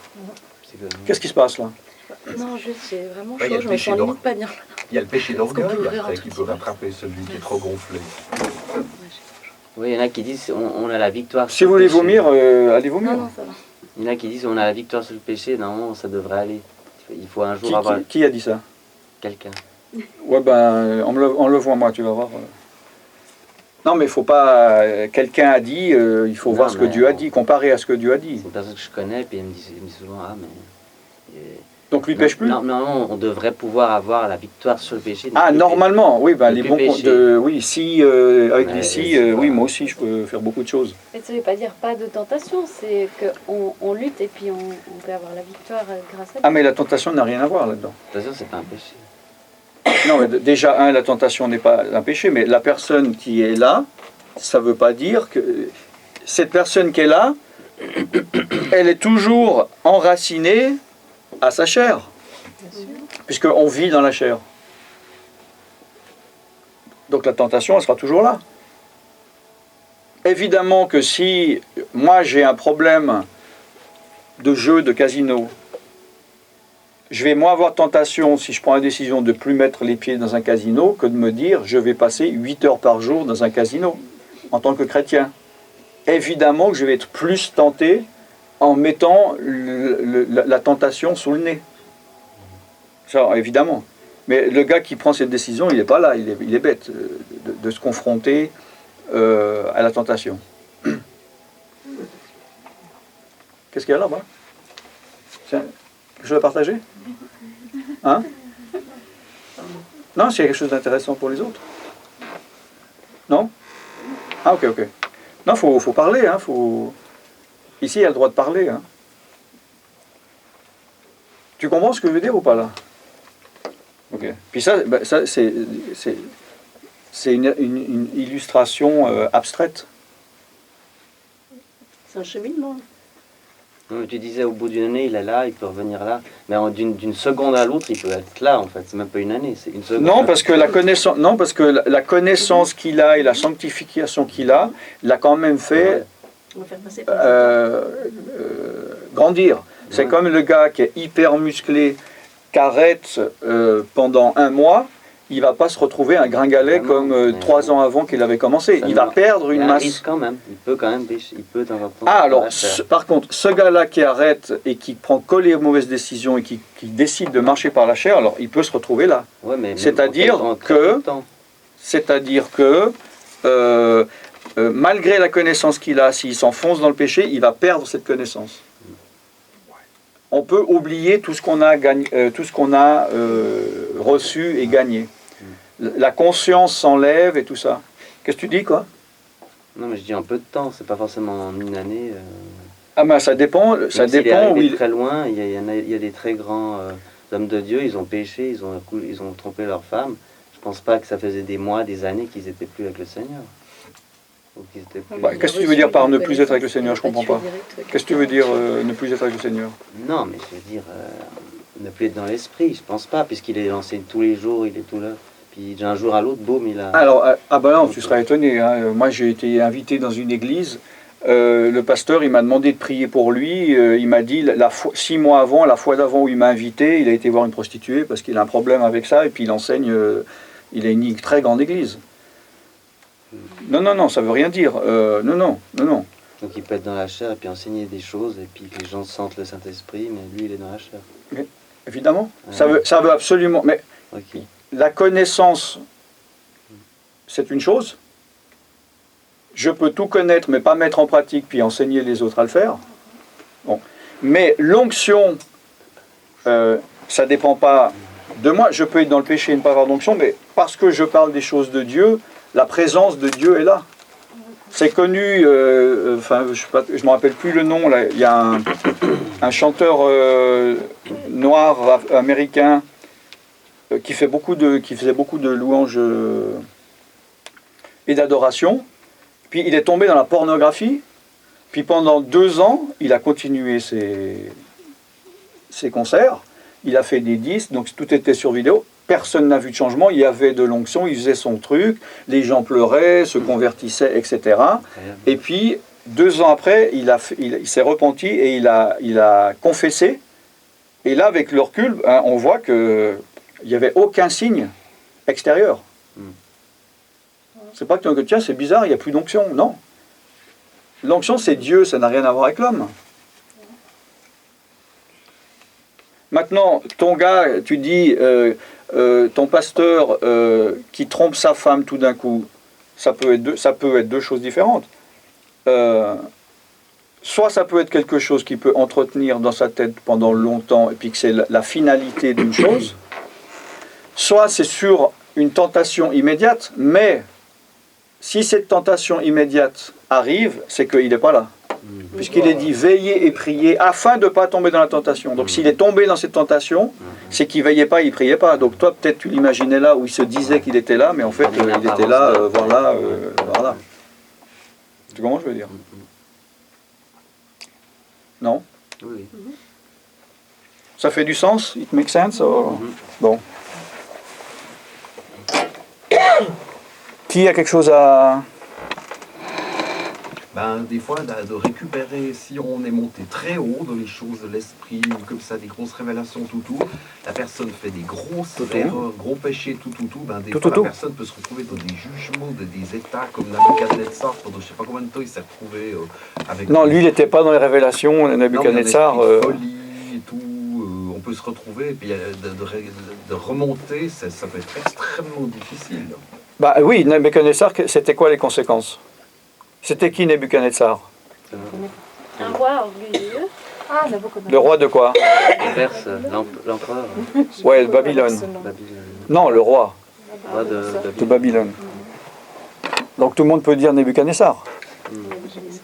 Qu'est-ce qui se passe là? Non, juste, c'est vraiment Ouais, il y a chaud, le je me péché sens d'or- limite pas bien. Il y a le péché d'orgueil Parce qu'on peut après ouvrir qui un peut truc. rattraper celui qui est trop gonflé. Oui, il y en a qui disent on a la victoire. Si sur vous le voulez péché. vomir, allez vomir. Non, non, ça va. Il y en a qui disent on a la victoire sur le péché, normalement ça devrait aller. Il faut un jour avoir Qui a dit ça? quelqu'un. Ouais, ben, on le voit moi, tu vas voir. Non, mais il faut pas. Quelqu'un a dit, il faut Non, voir ce que mais Dieu a bon. dit, comparer à ce que Dieu a dit. C'est une personne que je connais, puis elle me dit souvent ah mais. Donc lui pêche plus? Non, on devrait pouvoir avoir la victoire sur le péché. Ah, normalement, oui, ben, Ne les plus bons. pécher. Oui, si, avec Ouais, les si, c'est oui, pas- moi aussi, je peux faire beaucoup de choses. Mais ça ne veut pas dire pas de tentation, c'est qu'on lutte et puis on peut avoir la victoire grâce à Dieu. Ah, mais la tentation n'a rien à voir là-dedans. De toute façon, c'est pas un péché. Non, mais déjà, la tentation n'est pas un péché, mais la personne qui est là, ça ne veut pas dire que cette personne qui est là, elle est toujours enracinée à sa chair, puisqu'on vit dans la chair. Donc la tentation, elle sera toujours là. Évidemment que si moi j'ai un problème de jeu de casino, je vais moins avoir tentation si je prends la décision de ne plus mettre les pieds dans un casino que de me dire je vais passer 8 heures par jour dans un casino en tant que chrétien. Évidemment que je vais être plus tenté en mettant la tentation sous le nez. Ça, évidemment. Mais le gars qui prend cette décision, il n'est pas là, il est bête de se confronter à la tentation. Qu'est-ce qu'il y a là-bas? Tiens, quelque chose à partager? Hein? Non, c'est quelque chose d'intéressant pour les autres. Non? Ah, ok. Non, faut parler, hein, Ici, il y a le droit de parler, hein. Tu comprends ce que je veux dire ou pas, là? Ok. Puis ça c'est une illustration abstraite. C'est un cheminement. Non, mais tu disais au bout d'une année, il est là, il peut revenir là. Mais d'une seconde à l'autre, il peut être là, en fait. C'est même pas une année, c'est une seconde. Non, parce que la connaissance qu'il a et la sanctification qu'il a, l'a quand même fait On va faire passer par grandir. C'est Ouais. comme le gars qui est hyper musclé qu'arrête pendant un mois, il ne va pas se retrouver un gringalet comme 3 ans avant qu'il avait commencé. Il va perdre une masse. Il risque quand même. Il peut quand même pêcher. Il peut dans Ah, alors, par contre, ce gars-là qui arrête et qui prend que les mauvaises décisions et qui décide de marcher par la chair, alors il peut se retrouver là. Ouais, mais C'est-à-dire que malgré la connaissance qu'il a, s'il s'enfonce dans le péché, il va perdre cette connaissance. On peut oublier tout ce qu'on a, reçu et gagné. La conscience s'enlève et tout ça. Qu'est-ce que tu dis, quoi? Non, mais je dis en peu de temps, c'est pas forcément en une année. Ah ben ça dépend. Ça dépend où il est très loin. Il y a des très grands hommes de Dieu. Ils ont péché, ils ont trompé leur femme. Je pense pas que ça faisait des mois, des années qu'ils étaient plus avec le Seigneur. Qu'est-ce que tu veux dire par ne plus être avec le Seigneur? Je comprends pas. Qu'est-ce que tu veux dire ne plus être avec le Seigneur? Non, mais je veux dire ne plus être dans l'esprit. Je pense pas, puisqu'il est enseigne tous les jours, il est tout là. Puis d'un jour à l'autre, boum, il a... Alors, ah ben non, tu seras étonné. Hein. Moi, j'ai été invité dans une église. Le pasteur, il m'a demandé de prier pour lui. Il m'a dit, 6 mois avant, la fois d'avant où il m'a invité, il a été voir une prostituée parce qu'il a un problème avec ça. Et puis il enseigne, il a une très grande église. Non, ça veut rien dire. Non. Donc il peut être dans la chair et puis enseigner des choses et puis que les gens sentent le Saint-Esprit, mais lui, il est dans la chair. Mais, évidemment. Ça veut absolument... Mais okay. La connaissance, c'est une chose. Je peux tout connaître, mais pas mettre en pratique, puis enseigner les autres à le faire. Bon. Mais l'onction, ça ne dépend pas de moi. Je peux être dans le péché et ne pas avoir d'onction, mais parce que je parle des choses de Dieu, la présence de Dieu est là. C'est connu, je ne me rappelle plus le nom, là, il y a un chanteur noir américain qui faisait beaucoup de louanges et d'adoration. Puis il est tombé dans la pornographie. Puis pendant 2 ans, il a continué ses concerts. Il a fait des disques, donc tout était sur vidéo. Personne n'a vu de changement. Il y avait de l'onction, il faisait son truc. Les gens pleuraient, se convertissaient, etc. Et puis 2 ans après, il s'est repenti et il a confessé. Et là, avec le recul, hein, on voit que il n'y avait aucun signe extérieur. C'est pas que tiens, c'est bizarre, il n'y a plus d'onction. Non. L'onction, c'est Dieu, ça n'a rien à voir avec l'homme. Maintenant, ton gars, tu dis, ton pasteur qui trompe sa femme tout d'un coup, ça peut être deux choses différentes. Soit ça peut être quelque chose qui peut entretenir dans sa tête pendant longtemps, et puis que c'est la finalité d'une chose. Soit c'est sur une tentation immédiate, mais si cette tentation immédiate arrive, c'est qu'il n'est pas là. Puisqu'il est dit veillez et priez afin de ne pas tomber dans la tentation. Donc s'il est tombé dans cette tentation, c'est qu'il ne veillait pas, il ne priait pas. Donc toi peut-être tu l'imaginais là où il se disait qu'il était là, mais en fait il était là, voilà. Tu comprends ce que je veux dire? Non? Oui. Ça fait du sens? It makes sense? Bon. Qui a quelque chose à... Des fois, de récupérer, si on est monté très haut dans les choses de l'esprit, ou comme ça, des grosses révélations, la personne fait des grosses erreurs, gros péchés, des fois, la personne peut se retrouver dans des jugements, des états, comme Nabuchodonosor, pendant je ne sais pas combien de temps il s'est retrouvé avec... Non, lui, il n'était pas dans les révélations, Nabuchodonosor... folie et tout, on peut se retrouver, et puis de remonter, ça peut être extrêmement difficile. Bah oui, Nabuchodonosor, c'était quoi les conséquences? C'était qui Nebuchadnezzar? Un roi orgueilleux. Le roi de quoi? Perse, l'empereur. Ouais, Babylone. Non, le roi de Babylone. Donc tout le monde peut dire Nebuchadnezzar.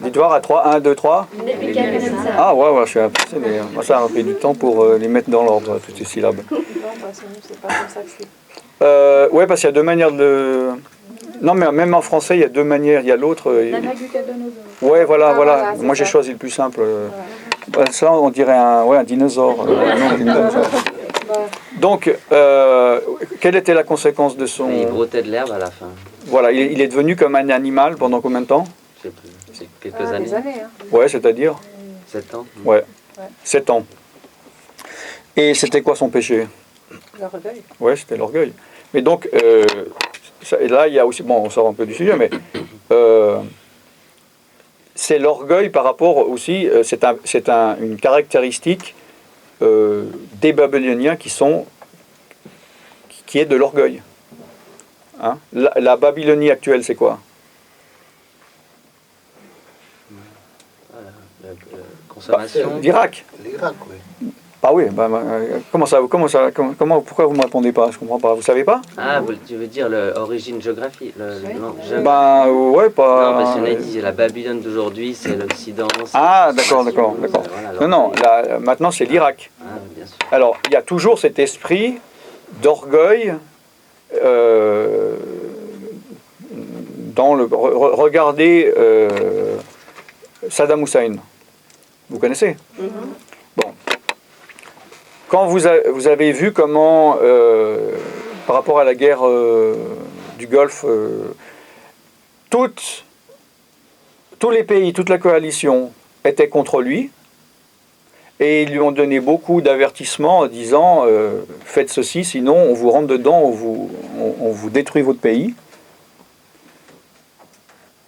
Dites voir à 3, 1, 2, 3. Nebuchadnezzar. Ah ouais, je suis impressionné. Moi, ça a pris du temps pour les mettre dans l'ordre, toutes ces syllabes. C'est pas comme ça que c'est. Ouais, parce qu'il y a 2 manières de... Non, mais même en français, il y a 2 manières. Il y a l'autre... Ouais, voilà. Moi, j'ai choisi le plus simple. Ça, on dirait un dinosaure. Donc, quelle était la conséquence de son... Il brottait de l'herbe à la fin. Voilà, il est devenu comme un animal pendant combien de temps? Je sais plus. C'est quelques années. Ouais, c'est-à-dire 7 ans. Ouais, 7 ans. Et c'était quoi son péché? L'orgueil. Ouais, c'était l'orgueil. Mais donc, et là, il y a aussi, bon, on sort un peu du sujet, mais c'est l'orgueil par rapport aussi, une caractéristique des Babyloniens qui est de l'orgueil. Hein? La Babylonie actuelle, c'est quoi? Consommation. L'Irak. L'Irak, oui. Ah oui, pourquoi vous ne me répondez pas? Je comprends pas. Vous savez pas? Ah, tu veux dire l'origine géographique non, ouais, pas. Non, parce qu'on a dit la Babylone d'aujourd'hui, c'est l'Occident. Ah, d'accord. Voilà, Non, maintenant c'est l'Irak. Ah, bien sûr. Alors, il y a toujours cet esprit d'orgueil dans le. Regardez Saddam Hussein. Vous connaissez? Bon. Quand vous avez vu comment, par rapport à la guerre du Golfe, tous les pays, toute la coalition étaient contre lui, et ils lui ont donné beaucoup d'avertissements en disant faites ceci, sinon on vous rentre dedans, on vous détruit votre pays.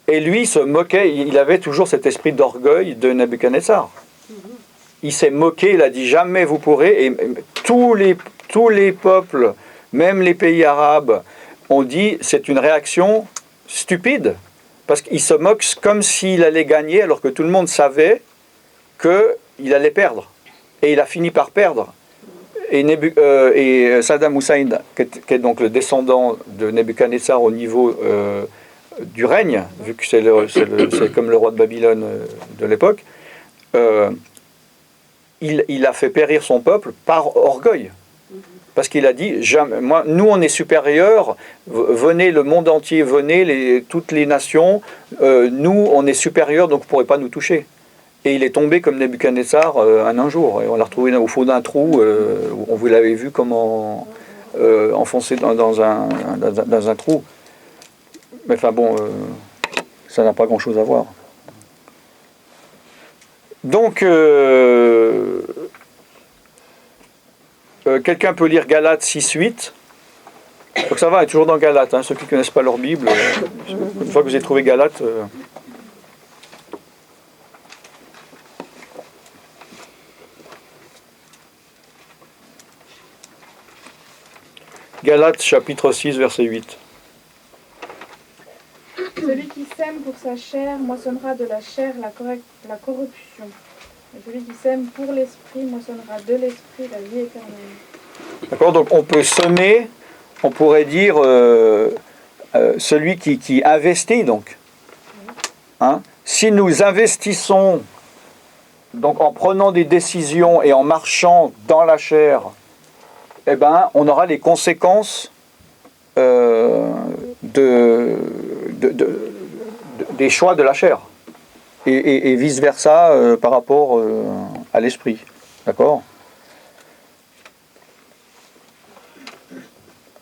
Et lui se moquait, il avait toujours cet esprit d'orgueil de Nebuchadnezzar. Il s'est moqué, il a dit jamais vous pourrez, et tous les peuples, même les pays arabes, ont dit c'est une réaction stupide, parce qu'il se moque comme s'il allait gagner, alors que tout le monde savait qu'il allait perdre. Et il a fini par perdre. Et Saddam Hussein, qui est donc le descendant de Nebuchadnezzar au niveau du règne, vu que c'est comme le roi de Babylone de l'époque, il a fait périr son peuple par orgueil. Parce qu'il a dit, nous on est supérieurs, venez le monde entier, venez toutes les nations, nous on est supérieurs, donc vous ne pourrez pas nous toucher. Et il est tombé comme Nebuchadnezzar un jour, et on l'a retrouvé au fond d'un trou, on vous l'avez vu comment enfoncé dans un trou. Mais enfin bon, ça n'a pas grand-chose à voir. Donc, quelqu'un peut lire Galates 6-8. Donc ça va, il est toujours dans Galates. Hein, ceux qui ne connaissent pas leur Bible, une fois que vous avez trouvé Galates... Galates chapitre 6, verset 8. Celui qui sème pour sa chair moissonnera de la chair la corruption. Et celui qui sème pour l'esprit moissonnera de l'esprit la vie éternelle. D'accord, donc on peut semer, on pourrait dire celui qui investit donc. Hein? Si nous investissons donc en prenant des décisions et en marchant dans la chair, eh ben, on aura les conséquences des choix de la chair. Et vice-versa par rapport à l'esprit. D'accord?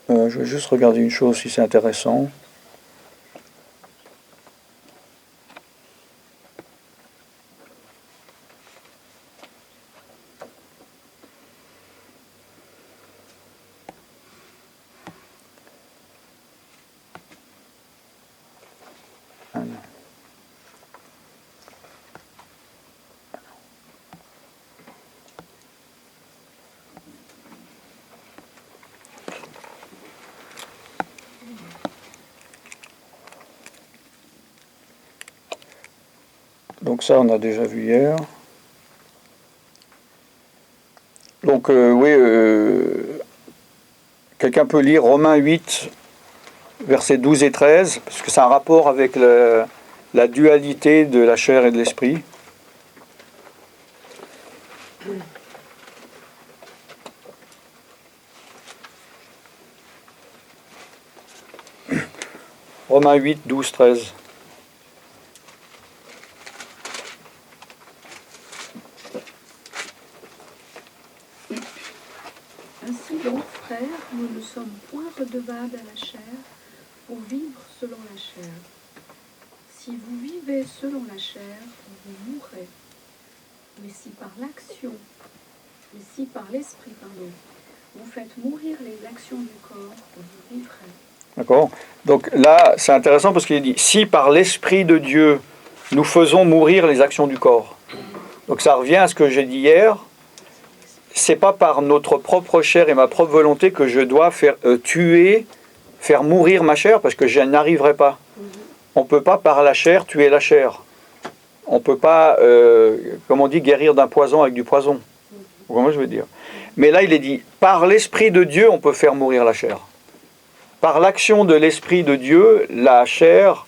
Je vais juste regarder une chose si c'est intéressant. Donc ça, on a déjà vu hier. Donc oui, quelqu'un peut lire Romains 8, versets 12 et 13, parce que c'est un rapport avec la dualité de la chair et de l'esprit. Romains 8, 12, 13. Ainsi donc, frères, nous ne sommes point redevables à la chair pour vivre selon la chair. Si vous vivez selon la chair, vous mourrez. Mais si par l'action Et si par l'esprit, pardon, vous faites mourir les actions du corps, vous vivrez. D'accord? Donc là, c'est intéressant parce qu'il dit, si par l'Esprit de Dieu, nous faisons mourir les actions du corps. Donc ça revient à ce que j'ai dit hier. C'est pas par notre propre chair et ma propre volonté que je dois faire faire mourir ma chair, parce que je n'arriverai pas. On ne peut pas par la chair tuer la chair. On ne peut pas, comme on dit, guérir d'un poison avec du poison. Vous comprenez ce que je veux dire? Mais là, il est dit, par l'Esprit de Dieu, on peut faire mourir la chair. Par l'action de l'Esprit de Dieu, la chair,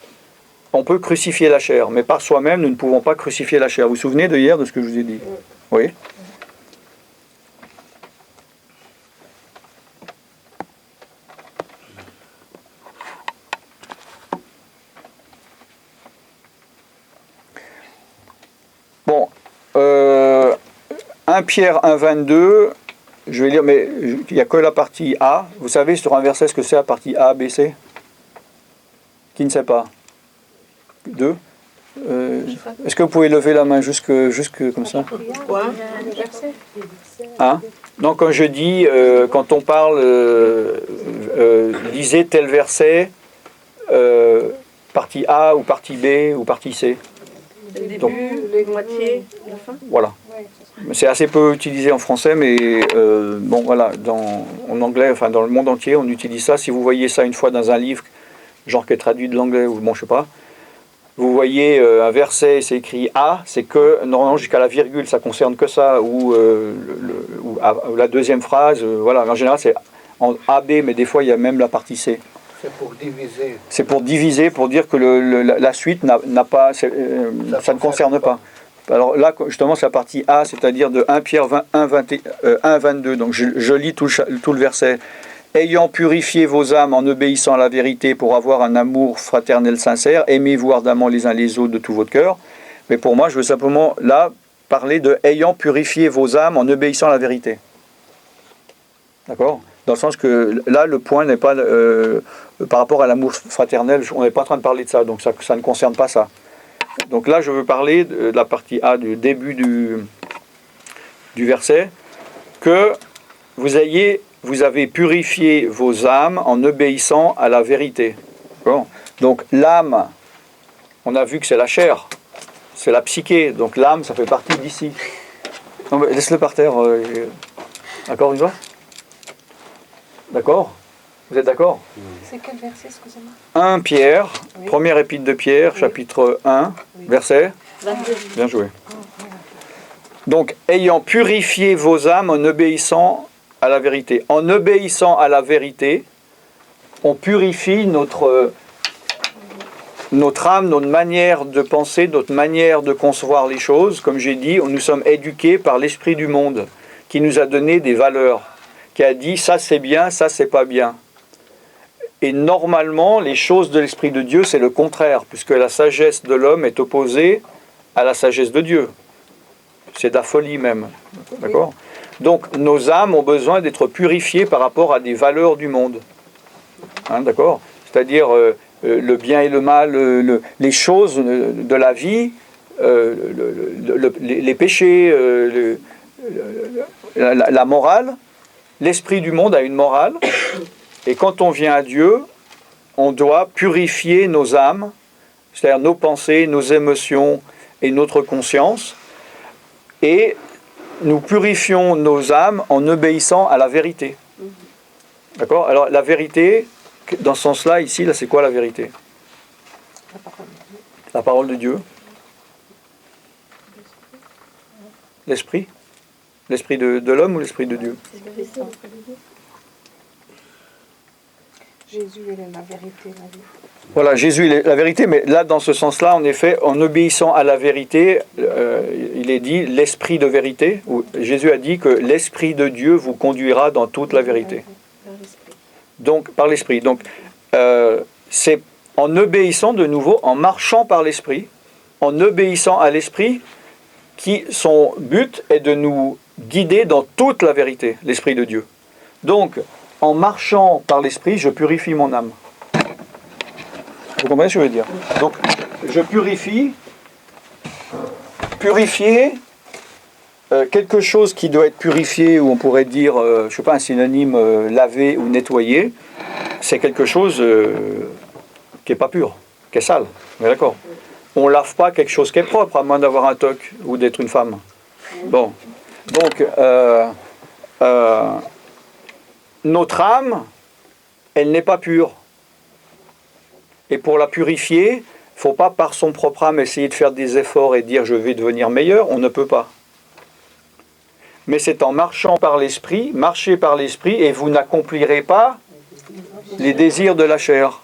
on peut crucifier la chair. Mais par soi-même, nous ne pouvons pas crucifier la chair. Vous vous souvenez de hier, de ce que je vous ai dit? Oui. Bon, 1 Pierre 1,22, je vais lire, mais il n'y a que la partie A. Vous savez sur un verset ce que c'est la partie A, B, C? Qui ne sait pas? 2. Est-ce que vous pouvez lever la main jusque comme ça? Quoi? Hein? Donc quand je dis, quand on parle, lisez tel verset, partie A ou partie B ou partie C. Le début, Donc, les moitiés, la fin. Voilà. C'est assez peu utilisé en français, mais bon voilà, en anglais, enfin dans le monde entier, on utilise ça. Si vous voyez ça une fois dans un livre, genre qui est traduit de l'anglais ou bon je sais pas, vous voyez un verset, c'est écrit A, c'est que normalement jusqu'à la virgule, ça concerne que ça, ou la deuxième phrase, voilà. En général, c'est en A, B, mais des fois il y a même la partie C. C'est pour diviser. C'est pour diviser, pour dire que la suite n'a pas, ça ne concerne pas. Alors là, justement, c'est la partie A, c'est-à-dire de 1 Pierre 1, 22. Donc je lis tout le verset. Ayant purifié vos âmes en obéissant à la vérité pour avoir un amour fraternel sincère, aimez-vous ardemment les uns les autres de tout votre cœur. Mais pour moi, je veux simplement là parler de ayant purifié vos âmes en obéissant à la vérité. D'accord? Dans le sens que là, le point n'est pas par rapport à l'amour fraternel, on n'est pas en train de parler de ça, donc ça ne concerne pas ça. Donc là, je veux parler de la partie A, du début du verset, que vous avez purifié vos âmes en obéissant à la vérité. Bon. Donc l'âme, on a vu que c'est la chair, c'est la psyché, donc l'âme, ça fait partie d'ici. Laisse-le par terre. D'accord, une fois? D'accord? Vous êtes d'accord? C'est quel verset, excusez-moi? 1 Pierre, Oui. première épître de Pierre, Oui. chapitre 1, Oui. verset. 22. Bien joué. Donc, ayant purifié vos âmes en obéissant à la vérité. En obéissant à la vérité, on purifie notre âme, notre manière de penser, notre manière de concevoir les choses. Comme j'ai dit, nous sommes éduqués par l'esprit du monde, qui nous a donné des valeurs, qui a dit ça c'est bien, ça c'est pas bien. Et normalement, les choses de l'Esprit de Dieu, c'est le contraire, puisque la sagesse de l'homme est opposée à la sagesse de Dieu. C'est de la folie même. D'accord? Donc, nos âmes ont besoin d'être purifiées par rapport à des valeurs du monde. Hein, d'accord? C'est-à-dire le bien et le mal, les choses de la vie, les péchés, la morale. L'esprit du monde a une morale. Et quand on vient à Dieu, on doit purifier nos âmes, c'est-à-dire nos pensées, nos émotions et notre conscience. Et nous purifions nos âmes en obéissant à la vérité. D'accord? Alors la vérité, dans ce sens-là, ici, là, c'est quoi la vérité? La parole de Dieu. L'esprit? L'esprit de l'homme ou l'esprit de Dieu? Jésus, il est la vérité, la vie. Voilà, Jésus est la vérité, mais là, dans ce sens-là, en effet, en obéissant à la vérité, il est dit l'esprit de vérité, où Jésus a dit que l'esprit de Dieu vous conduira dans toute la vérité. Donc, par l'esprit. Donc, c'est en obéissant de nouveau, en marchant par l'esprit, en obéissant à l'esprit, qui son but est de nous guider dans toute la vérité, l'esprit de Dieu. Donc, en marchant par l'esprit, je purifie mon âme. Vous comprenez ce que je veux dire? Donc, je purifie. Purifier, quelque chose qui doit être purifié, ou on pourrait dire, je sais pas, un synonyme, lavé ou nettoyé, c'est quelque chose qui n'est pas pur, qui est sale. On est d'accord? On lave pas quelque chose qui est propre, à moins d'avoir un toc ou d'être une femme. Bon. Donc, notre âme, elle n'est pas pure. Et pour la purifier, il ne faut pas par son propre âme essayer de faire des efforts et dire je vais devenir meilleur, on ne peut pas. Mais c'est en marchant par l'esprit, marchez par l'esprit et vous n'accomplirez pas les désirs de la chair.